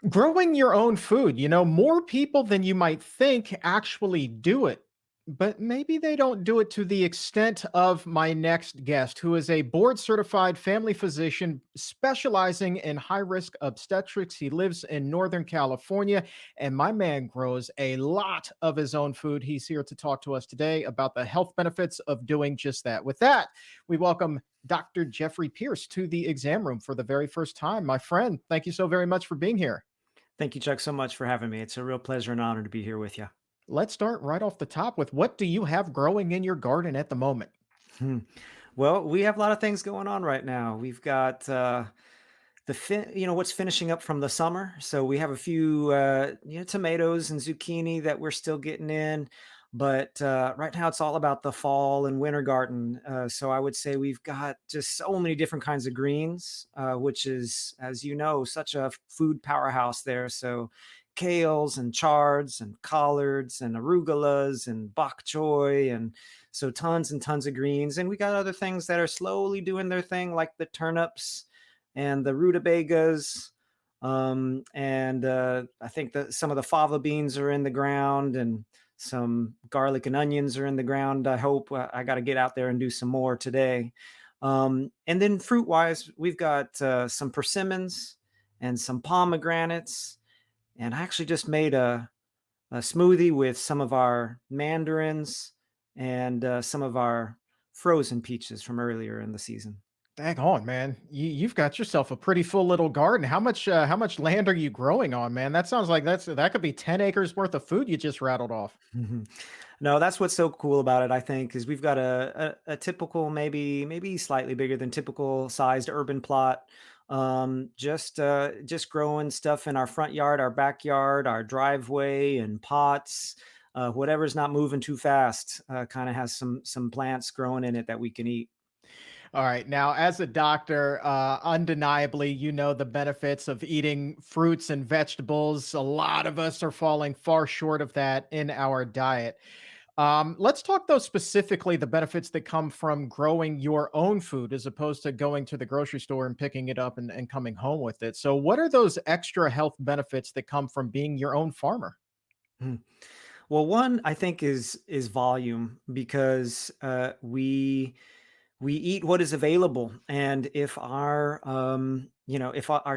Growing your own food, more people than you might think actually do it, but maybe they don't do it to the extent of my next guest, who is a board certified family physician specializing in high risk obstetrics. He lives in Northern California, and my man grows a lot of his own food. He's here to talk to us today about the health benefits of doing just that. With that, we welcome Dr. Jeffrey Pierce to the exam room for the very first time. My friend, thank you so very much for being here. Thank you, Chuck, so much for having me. It's a real pleasure and honor to be here with you. Let's start right off the top with what do you have growing in your garden at the moment? Hmm. Well, we have a lot of things going on right now. We've got what's finishing up from the summer. So we have a few tomatoes and zucchini that we're still getting in, but right now it's all about the fall and winter garden. So I would say we've got just so many different kinds of greens, which is, as you know, such a food powerhouse there. So kales and chards and collards and arugulas and bok choy and so tons and tons of greens. And we got other things that are slowly doing their thing, like the turnips and the rutabagas. And I think that some of the fava beans are in the ground and some garlic and onions are in the ground. I hope I got to get out there and do some more today. And then fruit wise, we've got some persimmons and some pomegranates. And I actually just made a smoothie with some of our mandarins and some of our frozen peaches from earlier in the season. Dang on, man. You've got yourself a pretty full little garden. How much land are you growing on, man? That sounds like that could be 10 acres worth of food you just rattled off. Mhm. No, that's what's so cool about it, I think, is we've got a typical, maybe slightly bigger than typical sized urban plot. Just growing stuff in our front yard, our backyard, our driveway, and pots. Whatever's not moving too fast, kind of has some plants growing in it that we can eat. All right. Now, as a doctor, undeniably, you know the benefits of eating fruits and vegetables. A lot of us are falling far short of that in our diet. Let's talk, though, specifically the benefits that come from growing your own food as opposed to going to the grocery store and picking it up and coming home with it. So, what are those extra health benefits that come from being your own farmer? Hmm. Well, one I think is volume because we eat what is available, and if our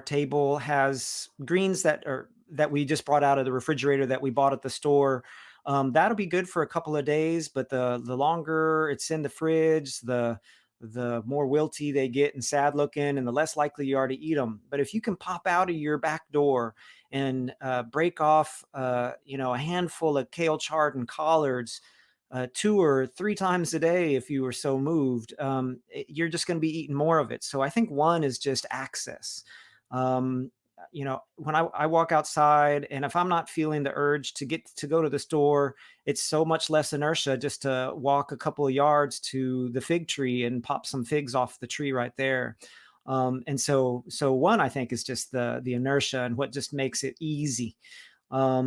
table has greens that we just brought out of the refrigerator that we bought at the store, that'll be good for a couple of days, but the longer it's in the fridge, the more wilty they get and sad looking, and the less likely you are to eat them. But if you can pop out of your back door and break off a handful of kale, chard, and collards 2 or 3 times a day, if you were so moved, you're just going to be eating more of it. So I think one is just access. Um, when I walk outside, and if I'm not feeling the urge to get to go to the store, it's so much less inertia just to walk a couple of yards to the fig tree and pop some figs off the tree right there. And so one I think is just the inertia and what just makes it easy. I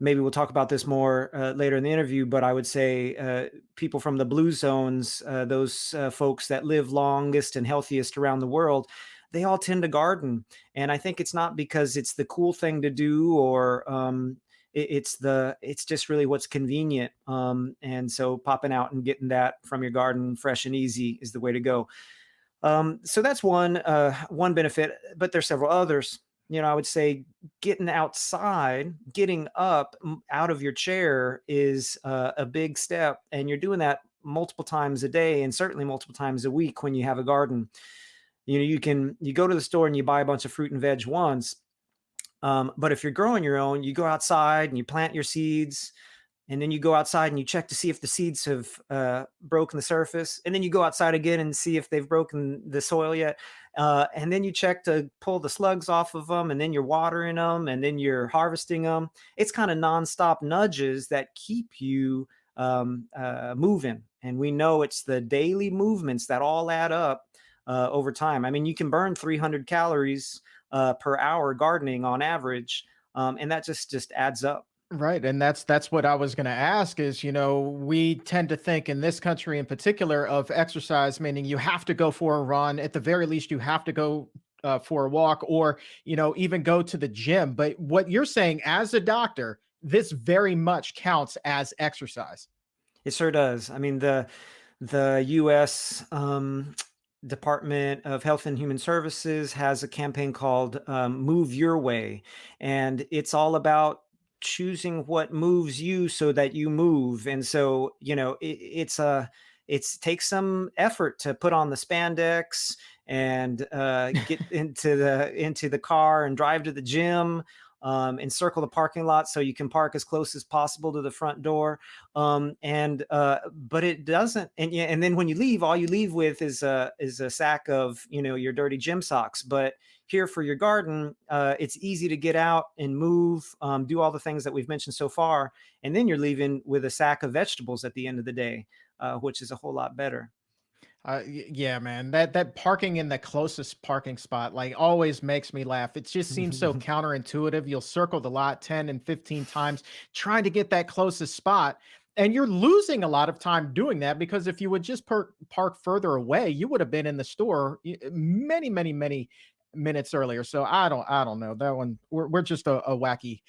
maybe we'll talk about this more later in the interview, but I would say people from the blue zones, those folks that live longest and healthiest around the world, they all tend to garden. And I think it's not because it's the cool thing to do or it's just really what's convenient. And so popping out and getting that from your garden fresh and easy is the way to go. So that's one benefit, but there's several others. I would say getting outside, getting up out of your chair is a big step, and you're doing that multiple times a day, and certainly multiple times a week when you have a garden. You go to the store and you buy a bunch of fruit and veg once, but if you're growing your own, you go outside and you plant your seeds, and then you go outside and you check to see if the seeds have broken the surface, and then you go outside again and see if they've broken the soil yet, and then you check to pull the slugs off of them, and then you're watering them, and then you're harvesting them. It's kind of nonstop nudges that keep you moving, and we know it's the daily movements that all add up over time. I mean, you can burn 300 calories per hour gardening on average, and that just adds up. Right, and that's what I was going to ask is, we tend to think in this country in particular of exercise meaning you have to go for a run, at the very least you have to go for a walk, or even go to the gym. But what you're saying as a doctor, this very much counts as exercise. It sure does. I mean, the U.S. Department of Health and Human Services has a campaign called "Move Your Way," and it's all about choosing what moves you so that you move. And so, it's takes some effort to put on the spandex and get into the car and drive to the gym. And circle the parking lot so you can park as close as possible to the front door. And But it doesn't. And yeah, and then when you leave, all you leave with is a sack of your dirty gym socks. But here for your garden, it's easy to get out and move, do all the things that we've mentioned so far, and then you're leaving with a sack of vegetables at the end of the day, which is a whole lot better. Yeah, man, that parking in the closest parking spot like always makes me laugh. It just seems so counterintuitive. You'll circle the lot 10 and 15 times trying to get that closest spot. And you're losing a lot of time doing that, because if you would just park further away, you would have been in the store many, many, many minutes earlier. So I don't know that one. We're just a wacky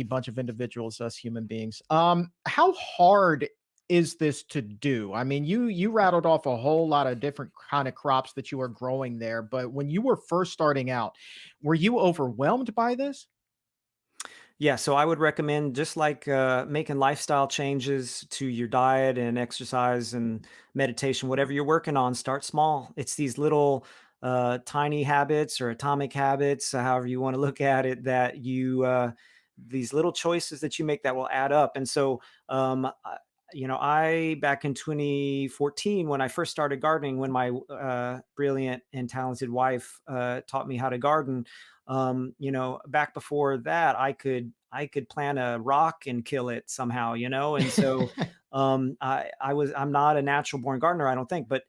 bunch of individuals, us human beings. How hard is this to do? I mean, you rattled off a whole lot of different kind of crops that you were growing there, but when you were first starting out, were you overwhelmed by this? Yeah, so I would recommend, just like making lifestyle changes to your diet and exercise and meditation, whatever you're working on, start small. It's these little tiny habits or atomic habits, however you want to look at it, these little choices that you make that will add up. And so, I back in 2014, when I first started gardening, when my brilliant and talented wife taught me how to garden, back before that, I could plant a rock and kill it somehow, and so I'm not a natural born gardener, I don't think, but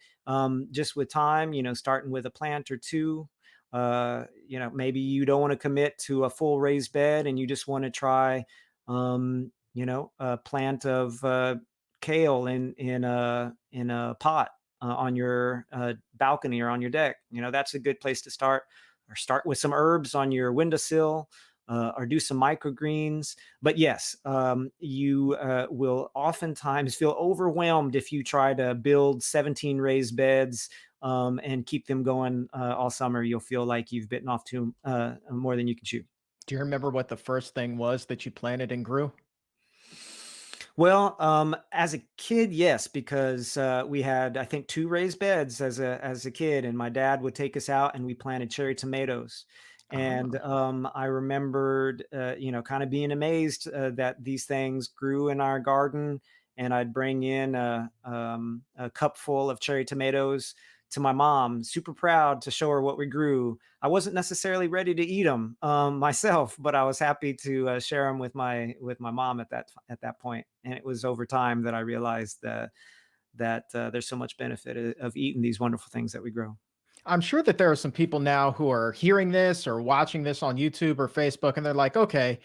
just with time, starting with a plant or two, maybe you don't want to commit to a full raised bed and you just want to try, a plant of kale in a pot on your balcony or on your deck. That's a good place to start. Or start with some herbs on your windowsill, or do some microgreens. But yes, you will oftentimes feel overwhelmed if you try to build 17 raised beds and keep them going all summer. You'll feel like you've bitten off too more than you can chew. Do you remember what the first thing was that you planted and grew? Well, as a kid, yes, because we had, I think, two raised beds as a kid, and my dad would take us out, and we planted cherry tomatoes. And Ah. I remembered, kind of being amazed that these things grew in our garden, and I'd bring in a cup full of cherry tomatoes to my mom, super proud to show her what we grew. I wasn't necessarily ready to eat them myself, but I was happy to share them with my mom at that point. And it was over time that I realized that there's so much benefit of eating these wonderful things that we grow. I'm sure that there are some people now who are hearing this or watching this on YouTube or Facebook, and they're like, okay,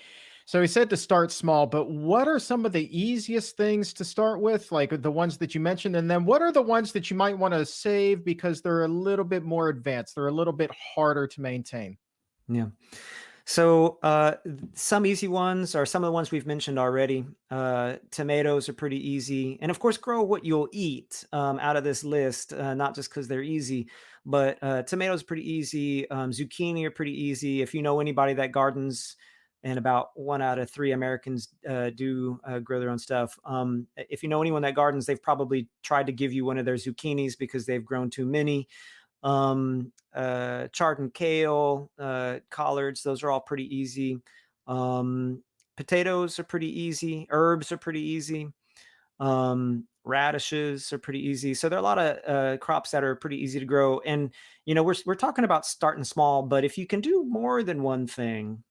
so he said to start small, but what are some of the easiest things to start with? Like the ones that you mentioned. And then what are the ones that you might want to save because they're a little bit more advanced? They're a little bit harder to maintain. Yeah. So some easy ones are some of the ones we've mentioned already. Tomatoes are pretty easy, and of course, grow what you'll eat out of this list. Not just because they're easy, but tomatoes are pretty easy. Zucchini are pretty easy. If you know anybody that gardens, and about 1 out of 3 Americans do grow their own stuff. If you know anyone that gardens, they've probably tried to give you one of their zucchinis because they've grown too many. Chard and kale, collards, those are all pretty easy. Potatoes are pretty easy. Herbs are pretty easy. Radishes are pretty easy. So there are a lot of crops that are pretty easy to grow. And we're talking about starting small, but if you can do more than one thing,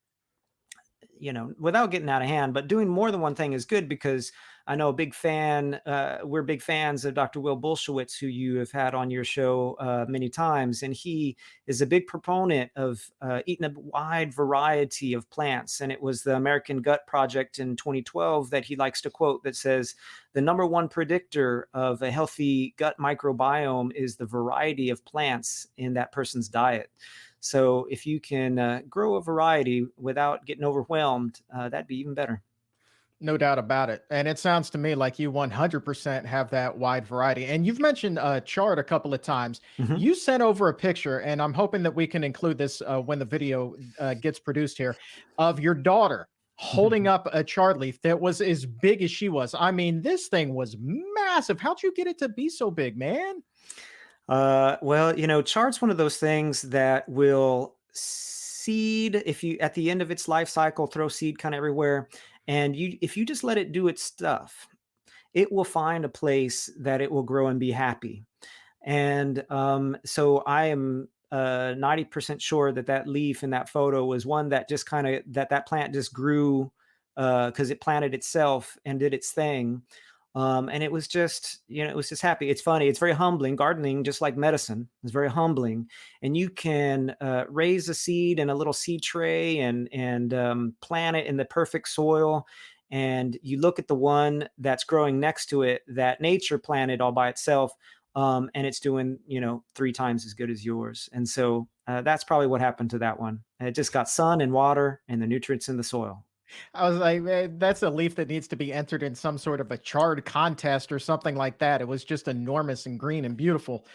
without getting out of hand, but doing more than one thing is good, because I know we're big fans of Dr. Will Bulshewitz, who you have had on your show many times. And he is a big proponent of eating a wide variety of plants. And it was the American Gut Project in 2012 that he likes to quote, that says, the number one predictor of a healthy gut microbiome is the variety of plants in that person's diet. So if you can grow a variety without getting overwhelmed, that'd be even better. No doubt about it. And it sounds to me like you 100% have that wide variety. And you've mentioned chart a couple of times. Hmm. You sent over a picture, and I'm hoping that we can include this when the video gets produced here, of your daughter holding up a chard leaf that was as big as she was. I mean, this thing was massive. How'd you get it to be so big, man? Well, chart's one of those things that will seed if you at the end of its life cycle throw seed kind of everywhere, and you if you just let it do its stuff, it will find a place that it will grow and be happy. And so I am 90% sure that that leaf in that photo was one that just kind of that plant just grew because it planted itself and did its thing. And it was just, it was just happy. It's funny. It's very humbling. Gardening, just like medicine, is very humbling. And you can raise a seed in a little seed tray and plant it in the perfect soil. And you look at the one that's growing next to it that nature planted all by itself, and it's doing 3 times as good as yours. And so that's probably what happened to that one. It just got sun and water and the nutrients in the soil. I was like, "Man, that's a leaf that needs to be entered in some sort of a chard contest or something like that." It was just enormous and green and beautiful.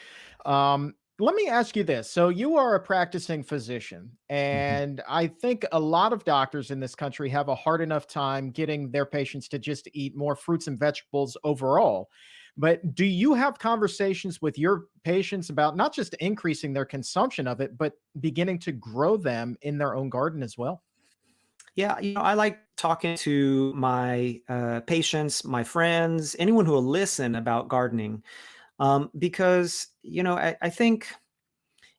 Let me ask you this. So, you are a practicing physician, Mhm. and I think a lot of doctors in this country have a hard enough time getting their patients to just eat more fruits and vegetables overall. But do you have conversations with your patients about not just increasing their consumption of it, but beginning to grow them in their own garden as well? Yeah, I like talking to my patients, my friends, anyone who will listen about gardening, because I think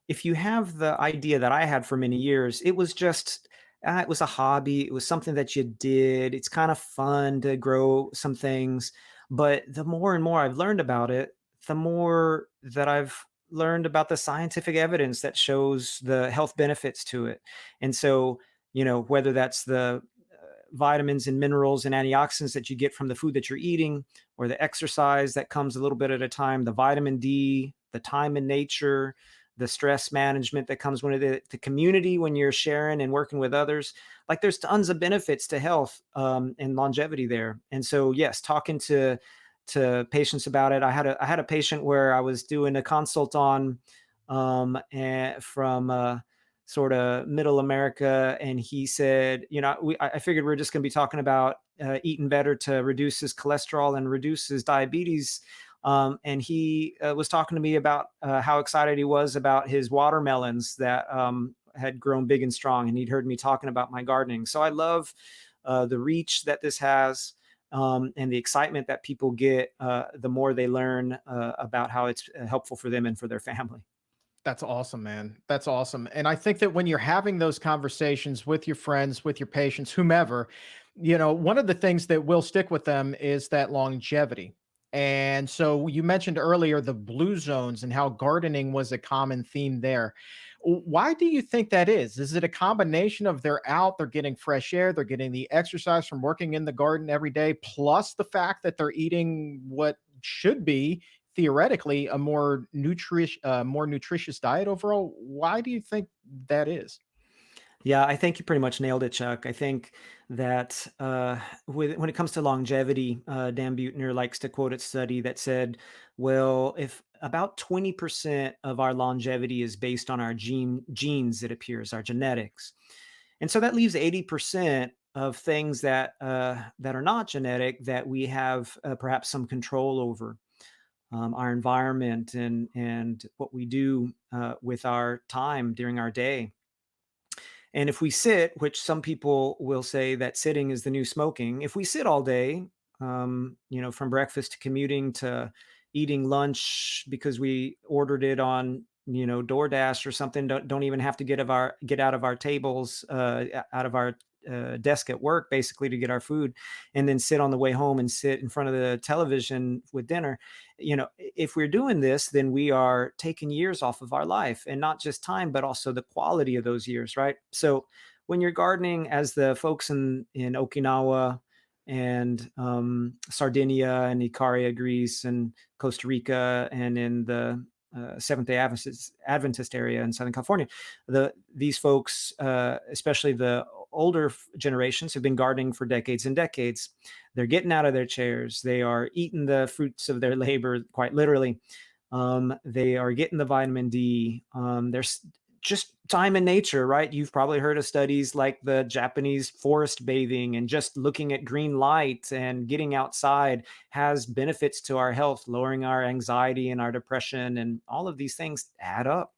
if you have the idea that I had for many years, it was just it was a hobby. It was something that you did. It's kind of fun to grow some things, but the more and more I've learned about it, the more that I've learned about the scientific evidence that shows the health benefits to it. And so, whether that's the vitamins and minerals and antioxidants that you get from the food that you're eating, or the exercise that comes a little bit at a time, the vitamin D, the time in nature, the stress management that comes when the community when you're sharing and working with others. Like there's tons of benefits to health and longevity there. And so yes, talking to patients about it. I had a patient where I was doing a consult on from sort of middle America, and he said, I figured we are just going to be talking about eating better to reduce his cholesterol and reduce his diabetes. And he was talking to me about how excited he was about his watermelons that had grown big and strong, and he'd heard me talking about my gardening. So I love the reach that this has, and the excitement that people get the more they learn about how it's helpful for them and for their family. That's awesome, man. That's awesome. And I think that when you're having those conversations with your friends, with your patients, whomever, one of the things that will stick with them is that longevity. And so you mentioned earlier the blue zones and how gardening was a common theme there. Why do you think that is? Is it a combination of they're out, they're getting fresh air, they're getting the exercise from working in the garden every day, plus the fact that they're eating what should be theoretically a more nutritious diet overall? Why do you think that is? Yeah, I think you pretty much nailed it, Chuck. I think that when it comes to longevity, Dan Buettner likes to quote a study that said, well, if about 20% of our longevity is based on our genes, it appears, our genetics. And so that leaves 80% of things that are not genetic that we have perhaps some control over. Our environment and what we do with our time during our day. And if we sit, which some people will say that sitting is the new smoking, if we sit all day, from breakfast to commuting to eating lunch because we ordered it on, DoorDash or something, don't even have to get out of our tables, out of our desk at work, basically to get our food, and then sit on the way home and sit in front of the television with dinner. If we're doing this, then we are taking years off of our life, and not just time, but also the quality of those years, right? So when you're gardening, as the folks in Okinawa and Sardinia and Icaria, Greece, and Costa Rica, and in the Seventh Day Adventist area in Southern California. These folks, especially the older generations, have been gardening for decades and decades. They're getting out of their chairs. They are eating the fruits of their labor, quite literally. They are getting the vitamin D. There's just time in nature, right? You've probably heard of studies like the Japanese forest bathing, and just looking at green light and getting outside has benefits to our health, lowering our anxiety and our depression, and all of these things add up.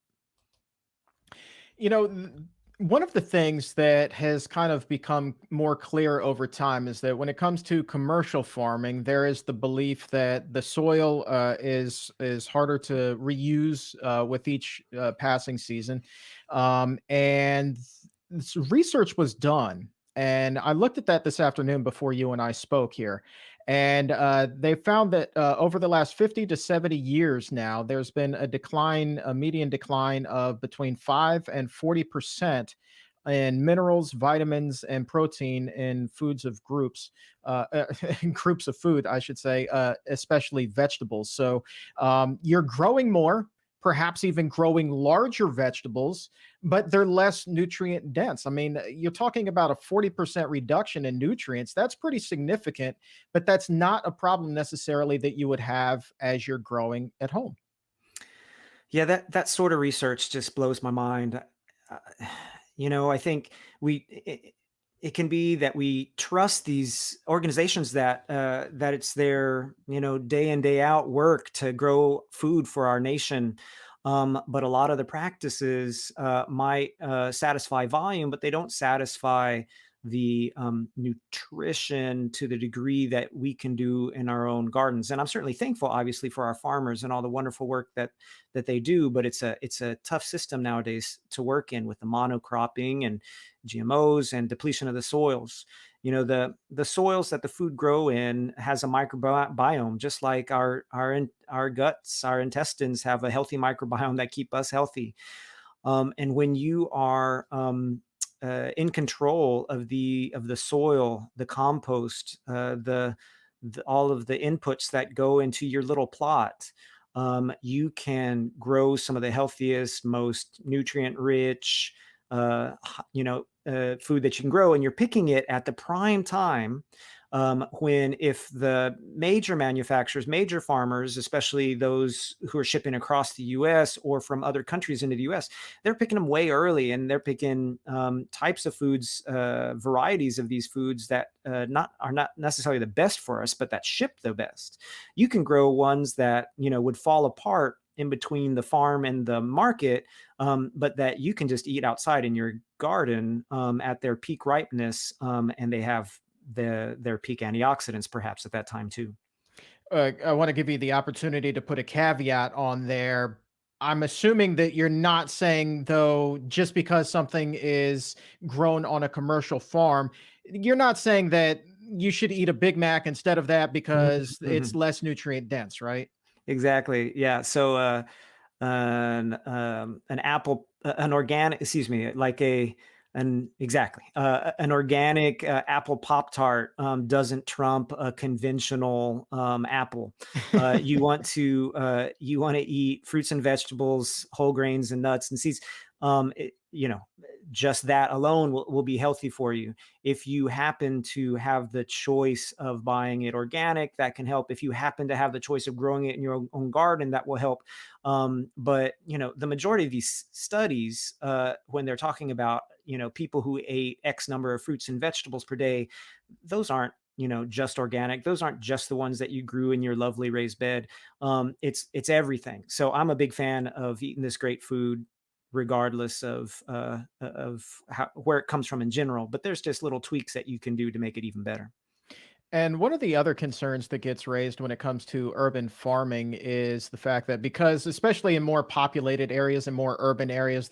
You know, one of the things that has kind of become more clear over time is that when it comes to commercial farming, there is the belief that the soil is harder to reuse with each passing season, and research was done. And I looked at that this afternoon before you and I spoke here. And they found that over the last 50 to 70 years now, there's been a decline, a median decline of between 5 and 40% in minerals, vitamins, and protein in foods of groups, in groups of food, I should say, especially vegetables. So you're growing more, perhaps even growing larger vegetables, but they're less nutrient dense. I mean, you're talking about a 40% reduction in nutrients. That's pretty significant, but that's not a problem necessarily that you would have as you're growing at home. Yeah, that sort of research just blows my mind. Uh, I think it can be that we trust these organizations that it's their day in day out work to grow food for our nation. But a lot of the practices might satisfy volume, but they don't satisfy the nutrition to the degree that we can do in our own gardens. And I'm certainly thankful, obviously, for our farmers and all the wonderful work that they do. But it's a tough system nowadays to work in, with the monocropping and GMOs and depletion of the soils. The soils that the food grow in has a microbiome, just like our guts, our intestines have a healthy microbiome that keep us healthy. And when you are in control of the soil, the compost, all of the inputs that go into your little plot, you can grow some of the healthiest, most nutrient rich, food that you can grow, and you're picking it at the prime time. When if the major manufacturers, major farmers, especially those who are shipping across the U.S. or from other countries into the U.S., they're picking them way early, and they're picking types of foods, varieties of these foods that not are not necessarily the best for us, but that ship the best. You can grow ones that would fall apart in between the farm and the market, but that you can just eat outside in your garden at their peak ripeness, and they have their peak antioxidants perhaps at that time too. I want to give you the opportunity to put a caveat on there. I'm assuming that you're not saying, though, just because something is grown on a commercial farm, you're not saying that you should eat a Big Mac instead of that because it's Mhm. less nutrient dense, right? Exactly. Yeah. So an apple, an organic, excuse me, like an organic apple Pop Tart doesn't trump a conventional apple. You want to eat fruits and vegetables, whole grains and nuts and seeds. Just that alone will be healthy for you. If you happen to have the choice of buying it organic, that can help. If you happen to have the choice of growing it in your own garden, that will help. But the majority of these studies, when they're talking about people who ate X number of fruits and vegetables per day, those aren't just organic. Those aren't just the ones that you grew in your lovely raised bed. It's everything. So I'm a big fan of eating this great food regardless of where it comes from in general. But there's just little tweaks that you can do to make it even better. And one of the other concerns that gets raised when it comes to urban farming is the fact that because, especially in more populated areas and more urban areas,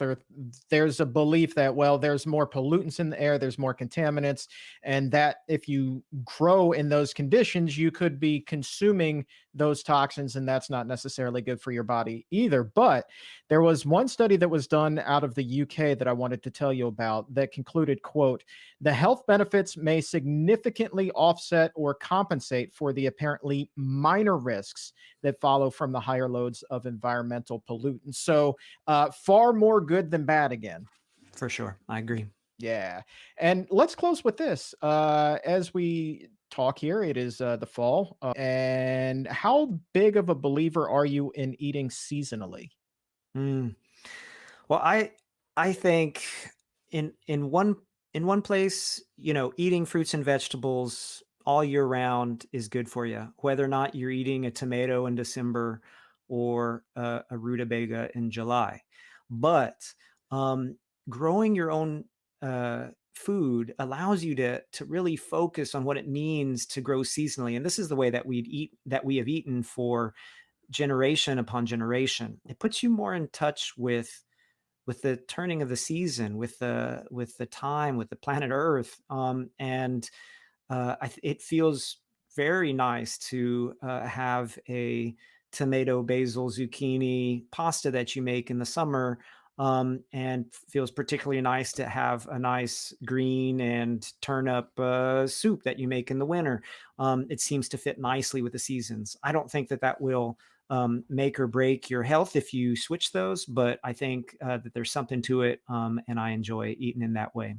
there's a belief that, well, there's more pollutants in the air, there's more contaminants, and that if you grow in those conditions, you could be consuming those toxins, and that's not necessarily good for your body either. But there was one study that was done out of the UK that I wanted to tell you about that concluded, quote, the health benefits may significantly offset offset or compensate for the apparently minor risks that follow from the higher loads of environmental pollutants. So, far more good than bad again. For sure. I agree. Yeah. And let's close with this. As we talk here, it is the fall. And how big of a believer are you in eating seasonally? Mm. Well, I think in in one place, eating fruits and vegetables all year round is good for you, whether or not you're eating a tomato in December or a rutabaga in July. But um, growing your own food allows you to really focus on what it means to grow seasonally. And this is the way that we have eaten for generation upon generation. It puts you more in touch with the turning of the season, with the time, with the planet Earth, and it feels very nice to have a tomato, basil, zucchini pasta that you make in the summer. And feels particularly nice to have a nice green and turnip soup that you make in the winter. It seems to fit nicely with the seasons. I don't think that will make or break your health if you switch those, but I think that there's something to it, and I enjoy eating in that way.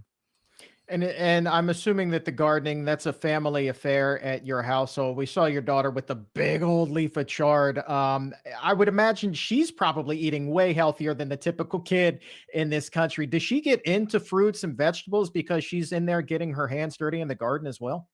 And I'm assuming that the gardening, that's a family affair at your household. We saw your daughter with the big old leaf of chard. I would imagine she's probably eating way healthier than the typical kid in this country. Does she get into fruits and vegetables because she's in there getting her hands dirty in the garden as well?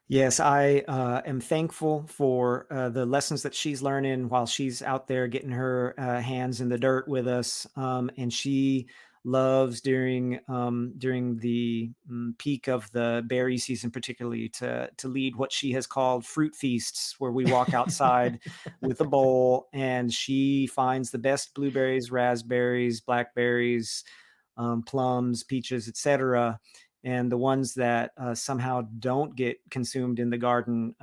Yes, I am thankful for the lessons that she's learning while she's out there getting her hands in the dirt with us. And she loves during the peak of the berry season, particularly to lead what she has called fruit feasts, where we walk outside with a bowl and she finds the best blueberries, raspberries, blackberries, plums, peaches, etc. And the ones that somehow don't get consumed in the garden,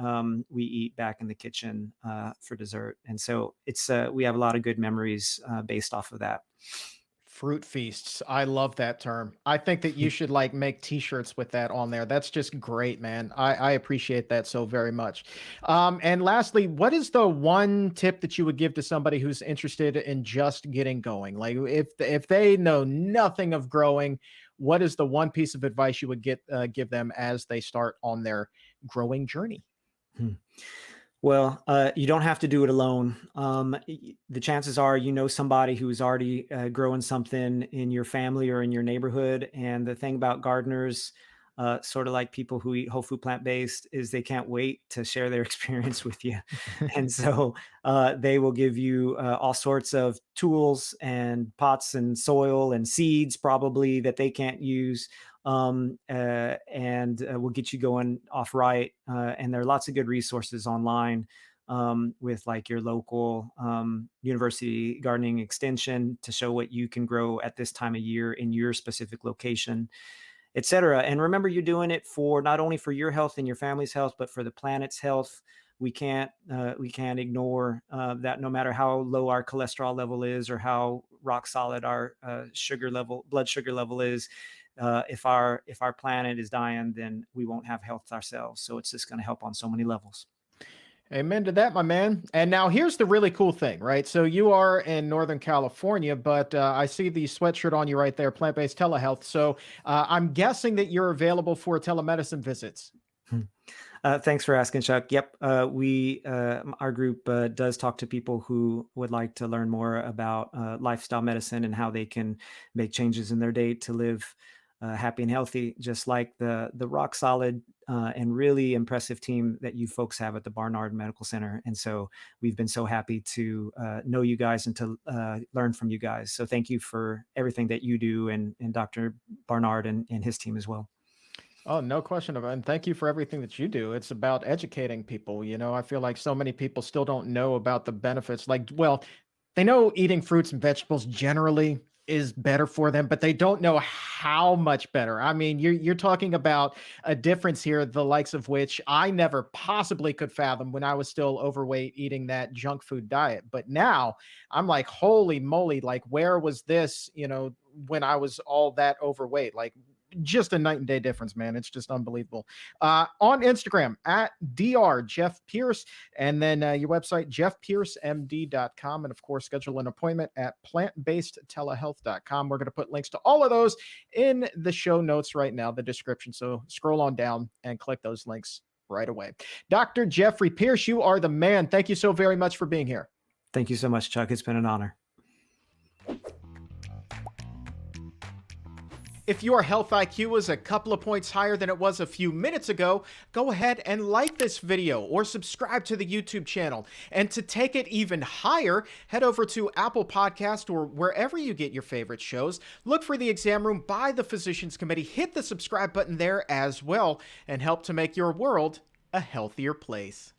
we eat back in the kitchen for dessert. And so we have a lot of good memories based off of that. Fruit feasts. I love that term. I think that you should like make t-shirts with that on there. That's just great, man. I appreciate that so very much. And lastly, what is the one tip that you would give to somebody who's interested in just getting going? Like if they know nothing of growing, what is the one piece of advice you would give them as they start on their growing journey? Hmm. Well, you don't have to do it alone. The chances are you know somebody who's already growing something in your family or in your neighborhood. And the thing about gardeners, sort of like people who eat whole food plant based, is they can't wait to share their experience with you. And so they will give you all sorts of tools and pots and soil and seeds, probably that they can't use, and we'll get you going off right. And there are lots of good resources online with like your local university gardening extension to show what you can grow at this time of year in your specific location, etc. And remember, you're doing it for not only for your health and your family's health, but for the planet's health. We can't ignore that no matter how low our cholesterol level is or how rock solid our blood sugar level is. If our planet is dying, then we won't have health ourselves. So it's just going to help on so many levels. Amen to that, my man. And now here's the really cool thing, right? So you are in Northern California, but I see the sweatshirt on you right there, plant-based telehealth. So I'm guessing that you're available for telemedicine visits. Hmm. Thanks for asking, Chuck. Yep, our group does talk to people who would like to learn more about lifestyle medicine and how they can make changes in their day to live happy and healthy, just like the rock solid and really impressive team that you folks have at the Barnard Medical Center. And so we've been so happy to know you guys and to learn from you guys. So thank you for everything that you do, and Dr. Barnard and his team as well. Oh, no question about it. And thank you for everything that you do. It's about educating people. I feel like so many people still don't know about the benefits. Like, well, they know eating fruits and vegetables generally is better for them, but they don't know how much better. I mean, you're talking about a difference here, the likes of which I never possibly could fathom when I was still overweight eating that junk food diet. But now I'm like, holy moly, like where was this, when I was all that overweight? Like just a night and day difference, man. It's just unbelievable. On Instagram at Dr. Jeff Pierce, and then your website, jeffpiercemd.com. And of course, schedule an appointment at plantbasedtelehealth.com. We're going to put links to all of those in the show notes right now, the description. So scroll on down and click those links right away. Dr. Jeffrey Pierce, you are the man. Thank you so very much for being here. Thank you so much, Chuck. It's been an honor. If your health IQ is a couple of points higher than it was a few minutes ago, go ahead and like this video or subscribe to the YouTube channel. And to take it even higher, head over to Apple Podcast or wherever you get your favorite shows. Look for The Exam Room by the Physicians Committee. Hit the subscribe button there as well and help to make your world a healthier place.